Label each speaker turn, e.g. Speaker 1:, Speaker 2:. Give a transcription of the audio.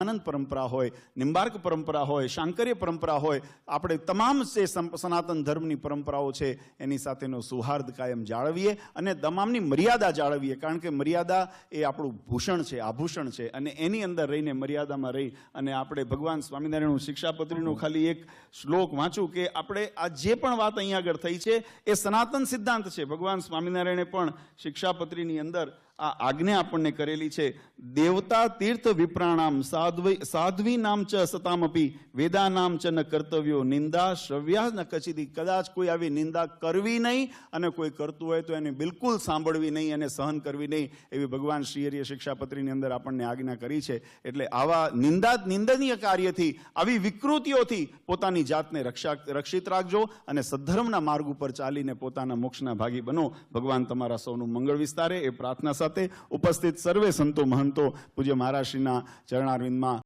Speaker 1: આનંદ પરંપરા હોય, નિંબાર્ક પરંપરા હોય, શાંકર્ય પરંપરા હોય, આપણે તમામ જે સનાતન ધર્મની પરંપરાઓ છે એની સાથેનો સૌહાર્દ કાયમ જાળવીએ અને તમામની મર્યાદા જાળવીએ, કારણ કે મર્યાદા એ આપણું ભૂષણ છે, આભૂષણ છે, અને એની અંદર રહીને મર્યાદામાં રહી અને આપણે ભગવાન સ્વામિનારાયણનું શિક્ષાપત્રીનું ખાલી એક શ્લોક વાંચું કે આપણે આ જે પણ વાત અહીંયા આગળ થઈ છે એ સનાતન સિદ્ધાંત છે. ભગવાન સ્વામિનારાયણે પણ શિક્ષાપત્રીની અંદર આ આજ્ઞા આપણને કરેલી છે. દેવતા તીર્થ વિપ્રાણામ સાધ્વી નામ ચ સતામપી વેદાનામ ચ ન કર્તવ્યો નિંદા શ્રવ્યા ન કચિદી. કદાચ કોઈ આવી નિંદા કરવી નહીં અને કોઈ કરતું હોય તો એને બિલકુલ સાંભળવી નહીં અને સહન કરવી નહીં, એવી ભગવાન શ્રીહરિએ શિક્ષાપત્રીની અંદર આપણને આજ્ઞા કરી છે. એટલે આવા નિંદનીય કાર્યથી, આવી વિકૃતિઓથી પોતાની જાતને રક્ષિત રાખજો અને સદ્ધર્મના માર્ગ ઉપર ચાલીને પોતાના મોક્ષના ભાગી બનો. ભગવાન તમારા સૌનું મંગળ વિસ્તારે એ પ્રાર્થના સાથે ઉપસ્થિત સર્વે સંતો મહંતો પૂજ્ય મહારાજશ્રીના ચરણારવિંદમાં